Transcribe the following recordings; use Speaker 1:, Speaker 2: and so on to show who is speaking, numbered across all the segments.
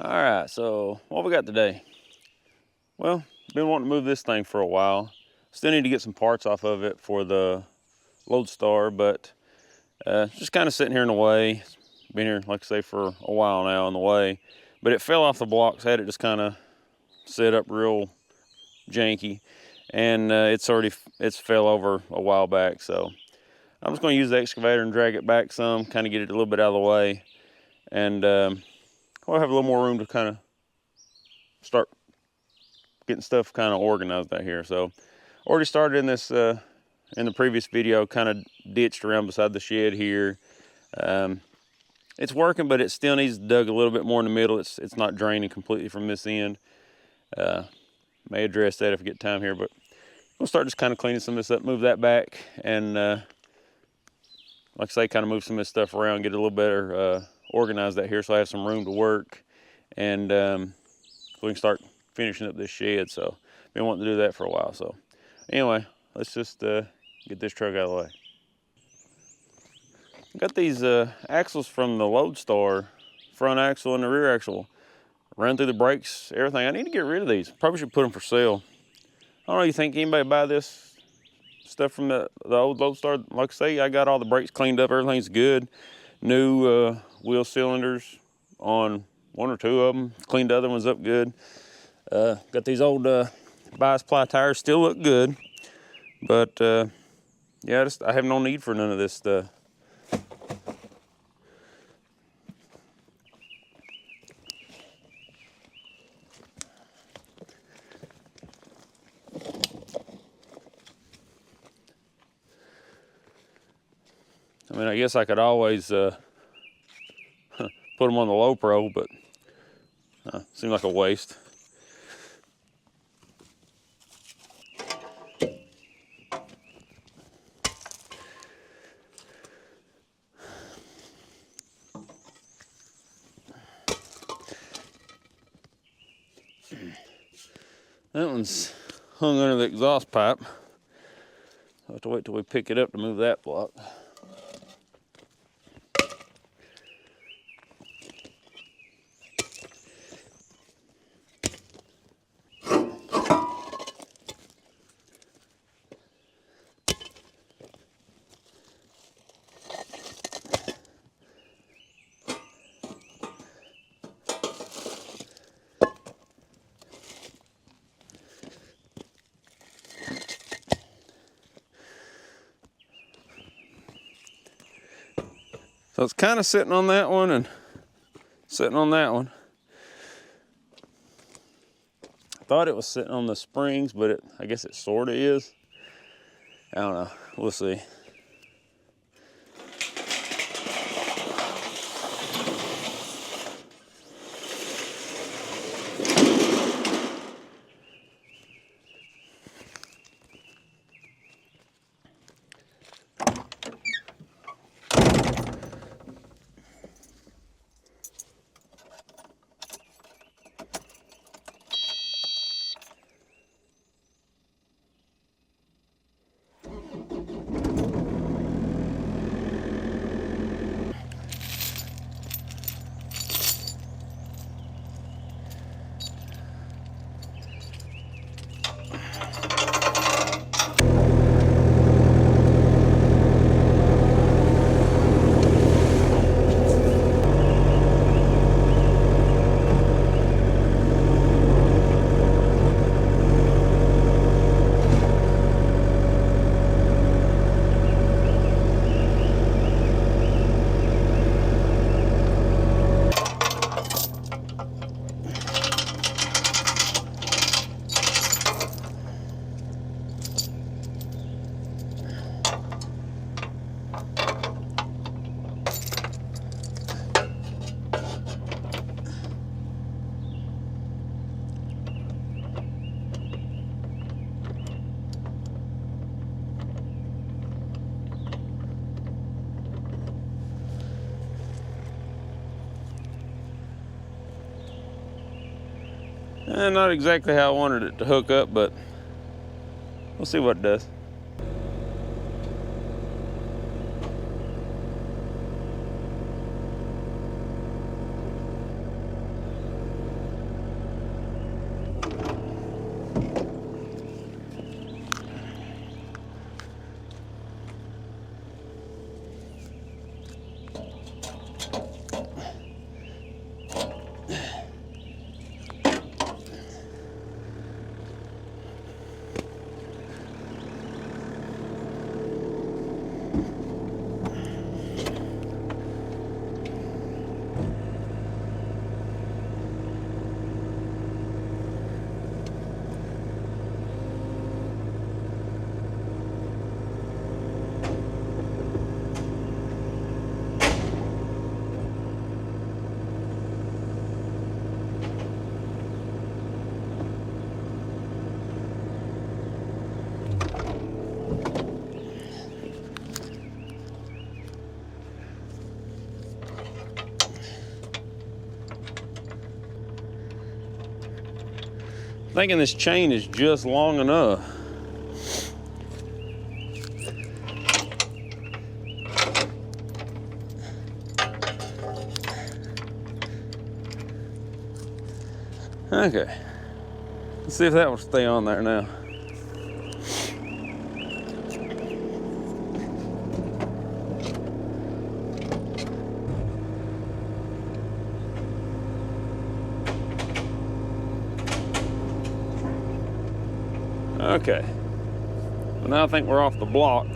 Speaker 1: All right, so what we got today? Well, been wanting to move this thing for a while. Still need to get some parts off of it for the Loadstar, but just kind of sitting here in the way. Been here, like I say, for a while now in the way, but it fell off the blocks. Had it just kind of set up real janky, and it's fell over a while back. So I'm just going to use the excavator and drag it back some, kind of get it a little bit out of the way, and we'll have a little more room to kind of start getting stuff kind of organized out here. So already started in this in the previous video, kind of ditched around beside the shed here. It's working, but it still needs dug a little bit more in the middle. It's not draining completely from this end. May address that if we get time here, but we'll start just kind of cleaning some of this up, move that back, and like I say, kind of move some of this stuff around, get it a little better organized out here so I have some room to work, and we can start finishing up this shed. So I've been wanting to do that for a while. So anyway, let's just get this truck out of the way. Got these axles from the Loadstar, front axle and the rear axle, run through the brakes, everything. I need to get rid of these. Probably should put them for sale. I don't know, you think anybody buy this stuff from the old Loadstar? Like I say, I got all the brakes cleaned up, everything's good. New wheel cylinders on one or two of them, cleaned the other ones up good. Got these old bias ply tires, still look good, but yeah, I have no need for none of this stuff. I mean, I guess I could always put them on the lowpro, but seems like a waste. That one's hung under the exhaust pipe. I'll have to wait till we pick it up to move that block. So it's kind of sitting on that one and sitting on that one. I thought it was sitting on the springs, but I guess it sort of is. I don't know, we'll see. Not exactly how I wanted it to hook up, but we'll see what it does. Thinking this chain is just long enough. Okay, let's see if that will stay on there now. Okay, well, now I think we're off the block.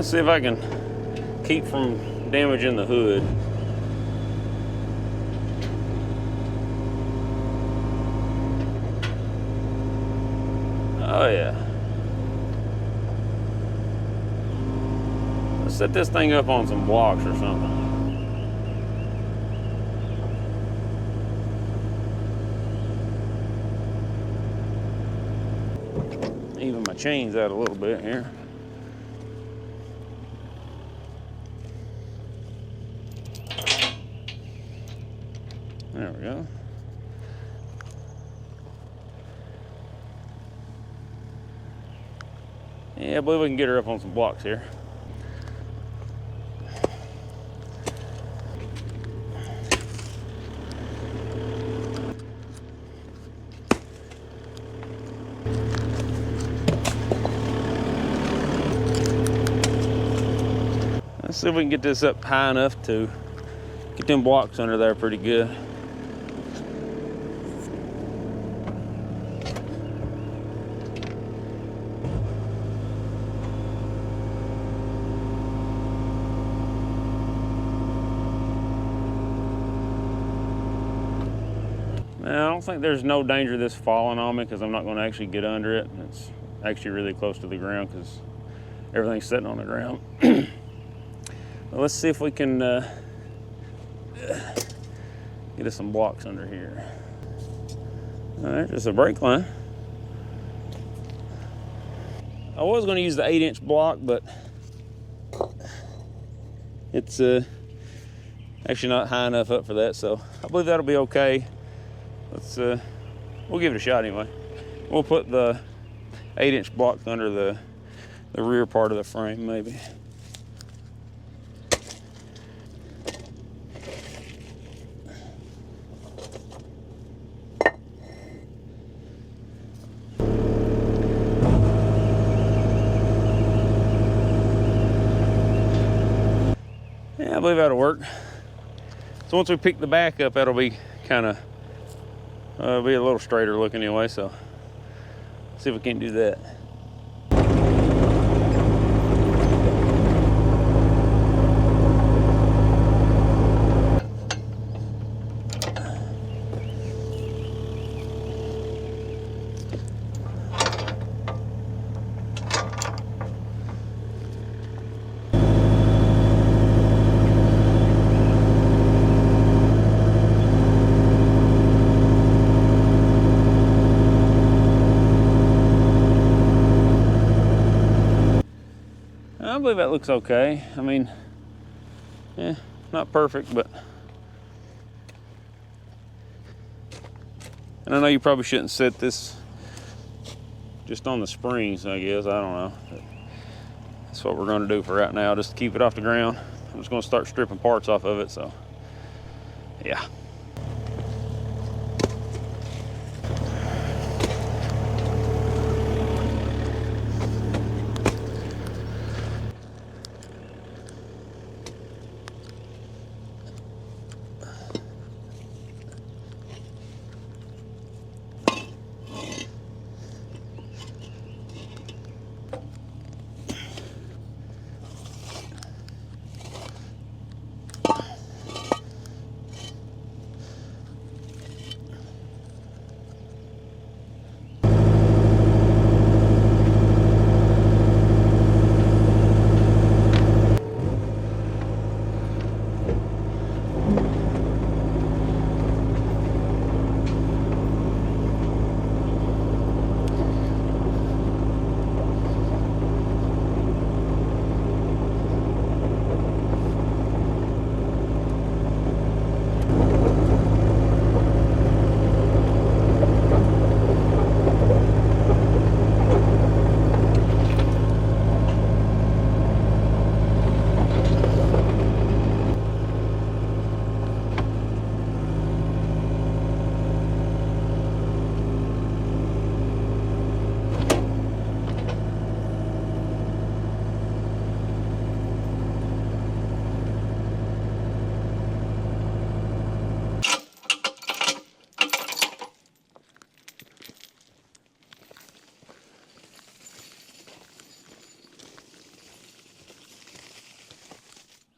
Speaker 1: Let's see if I can keep from damaging the hood. Oh yeah. Let's set this thing up on some blocks or something. Even my chain's out a little bit here. There we go. Yeah, I believe we can get her up on some blocks here. Let's see if we can get this up high enough to get them blocks under there pretty good. Now, I don't think there's no danger of this falling on me because I'm not going to actually get under it. It's actually really close to the ground because everything's sitting on the ground. Well, let's see if we can get us some blocks under here. All right, just a brake line. I was going to use the 8-inch block, but it's actually not high enough up for that, so I believe that'll be okay. Let's we'll give it a shot anyway. We'll put the 8-inch block under the rear part of the frame, maybe. Yeah, I believe that'll work. So once we pick the back up, that'll be kind of be a little straighter looking anyway, so see if we can't do that. I believe that looks okay. I mean, yeah, not perfect, but. And I know you probably shouldn't set this just on the springs, I guess. I don't know. But that's what we're going to do for right now, just to keep it off the ground. I'm just going to start stripping parts off of it, so yeah.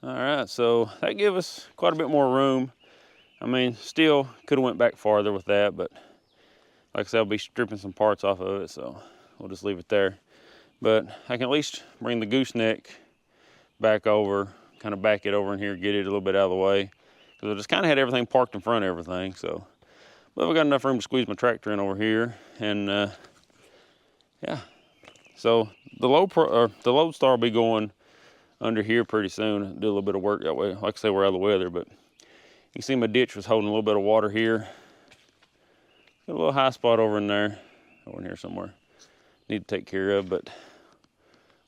Speaker 1: All right, so that gave us quite a bit more room. I mean, still could have went back farther with that, but like I said, I'll be stripping some parts off of it, so we'll just leave it there. But I can at least bring the gooseneck back over, kind of back it over in here, get it a little bit out of the way. Because I just kind of had everything parked in front of everything, so. But we got enough room to squeeze my tractor in over here, and yeah. So the Lowstar will be going under here pretty soon, do a little bit of work that way. Like I say, we're out of the weather, but you can see my ditch was holding a little bit of water here. Got a little high spot over in there, over in here somewhere. Need to take care of, but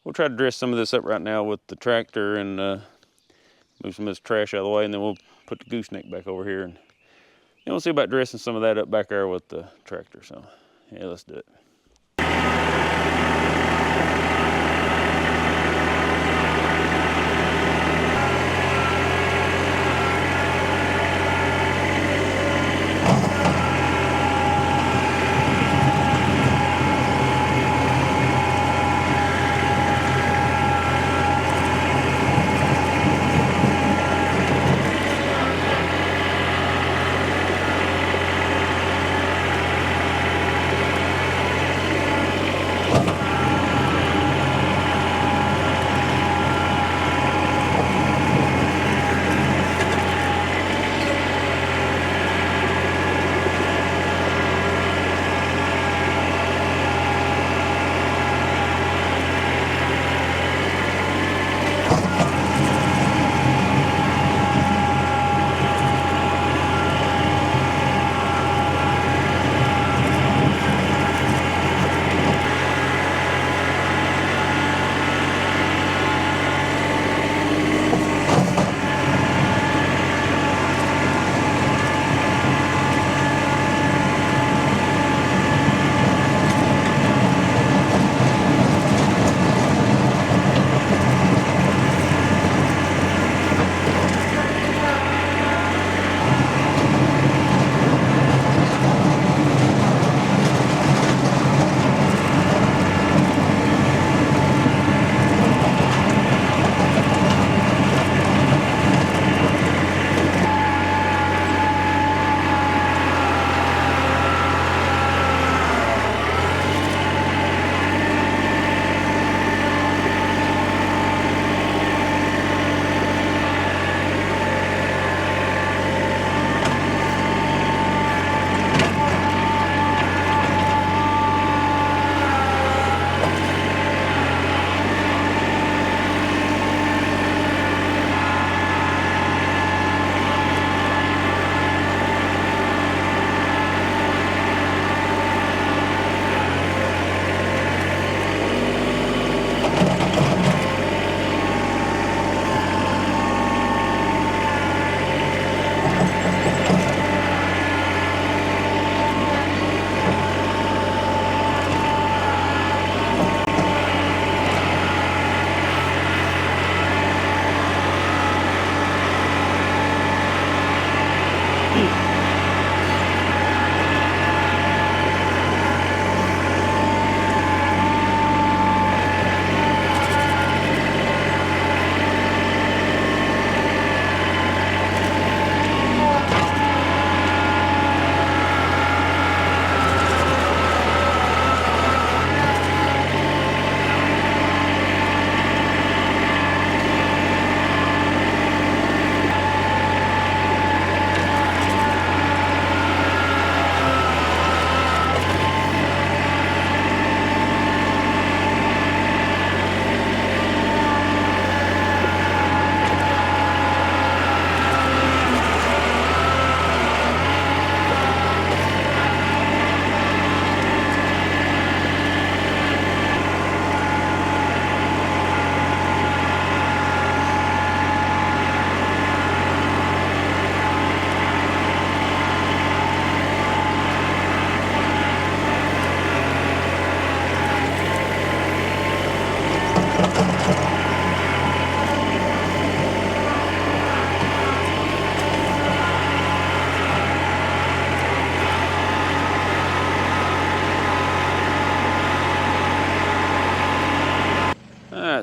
Speaker 1: we'll try to dress some of this up right now with the tractor and move some of this trash out of the way, and then we'll put the gooseneck back over here, and then we'll see about dressing some of that up back there with the tractor. So yeah, let's do it.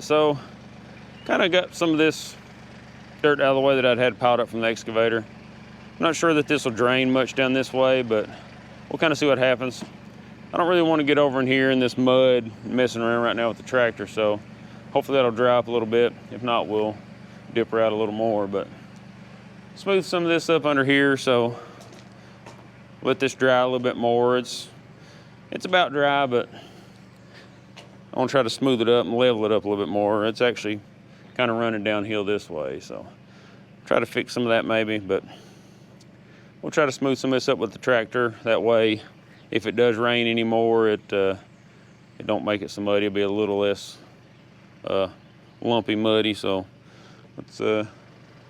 Speaker 1: So kind of got some of this dirt out of the way that I'd had piled up from the excavator. I'm not sure that this will drain much down this way, but we'll kind of see what happens. I don't really want to get over in here in this mud messing around right now with the tractor, so hopefully that'll dry up a little bit. If not, we'll dip her out a little more, but smooth some of this up under here, so let this dry a little bit more. It's about dry, but I want to try to smooth it up and level it up a little bit more. It's actually kind of running downhill this way, so try to fix some of that maybe, but we'll try to smooth some of this up with the tractor. That way, if it does rain anymore, it don't make it so muddy. It'll be a little less lumpy muddy, so let's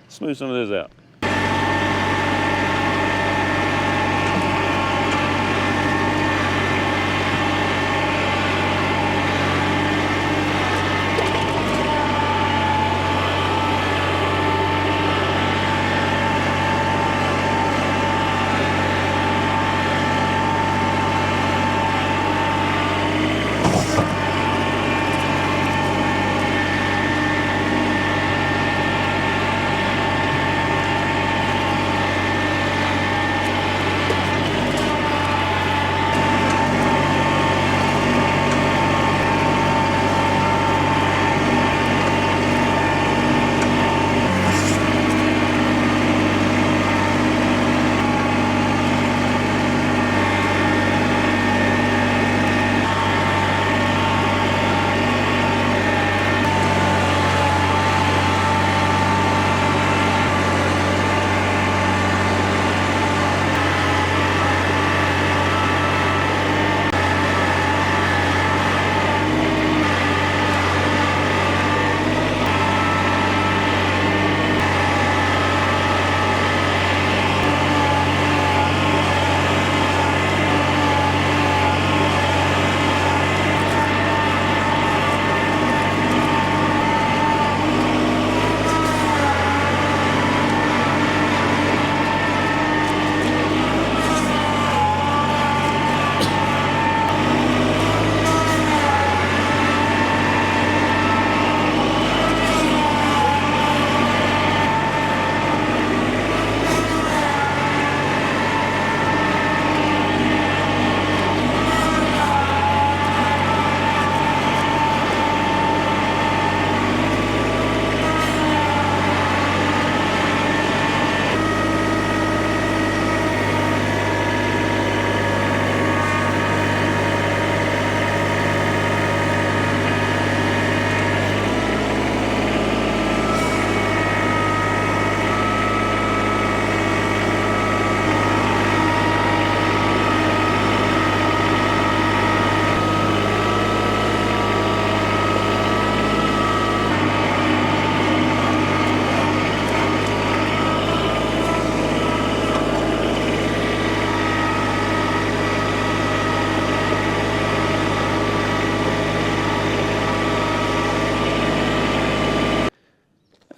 Speaker 1: smooth some of this out.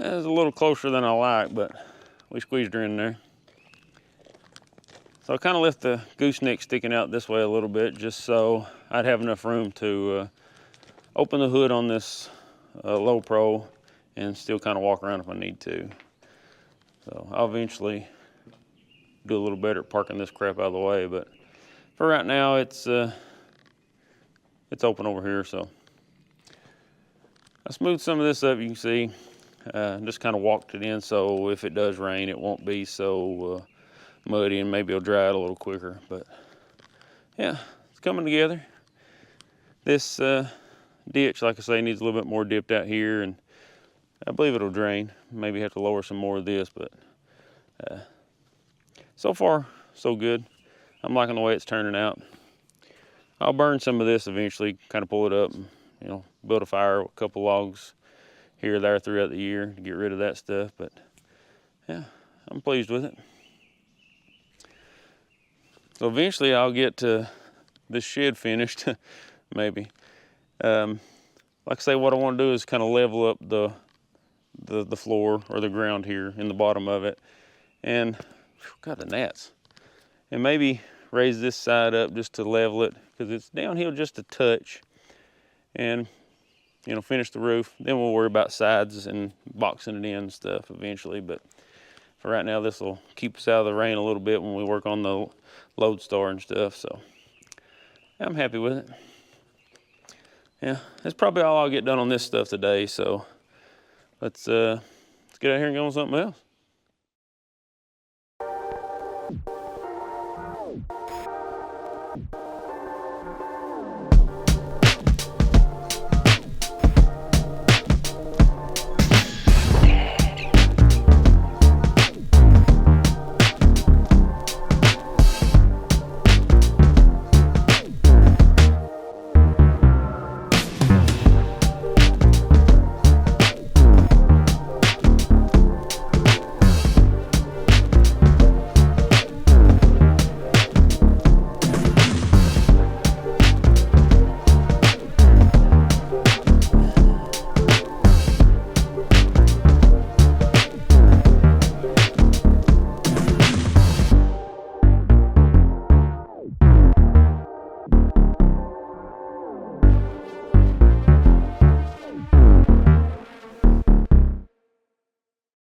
Speaker 1: It's a little closer than I like, but we squeezed her in there. So I kind of left the gooseneck sticking out this way a little bit just so I'd have enough room to open the hood on this Lowpro and still kind of walk around if I need to. So I'll eventually do a little better at parking this crap out of the way, but for right now it's open over here. So I smoothed some of this up, you can see. Just kind of walked it in so if it does rain it won't be so muddy and maybe it'll dry out a little quicker. But yeah, it's coming together. This ditch, like I say, needs a little bit more dipped out here, and I believe it'll drain. Maybe have to lower some more of this, but so far so good. I'm liking the way it's turning out. I'll burn some of this eventually, kind of pull it up and, you know, build a fire with a couple logs here or there throughout the year to get rid of that stuff. But yeah, I'm pleased with it. So eventually I'll get this shed finished, maybe. Like I say, what I want to do is kind of level up the floor or the ground here in the bottom of it, and got the gnats, and maybe raise this side up just to level it because it's downhill just a touch. And you know, finish the roof. Then we'll worry about sides and boxing it in and stuff eventually. But for right now, this will keep us out of the rain a little bit when we work on the Loadstar and stuff. So I'm happy with it. Yeah, that's probably all I'll get done on this stuff today. So let's get out here and go on something else.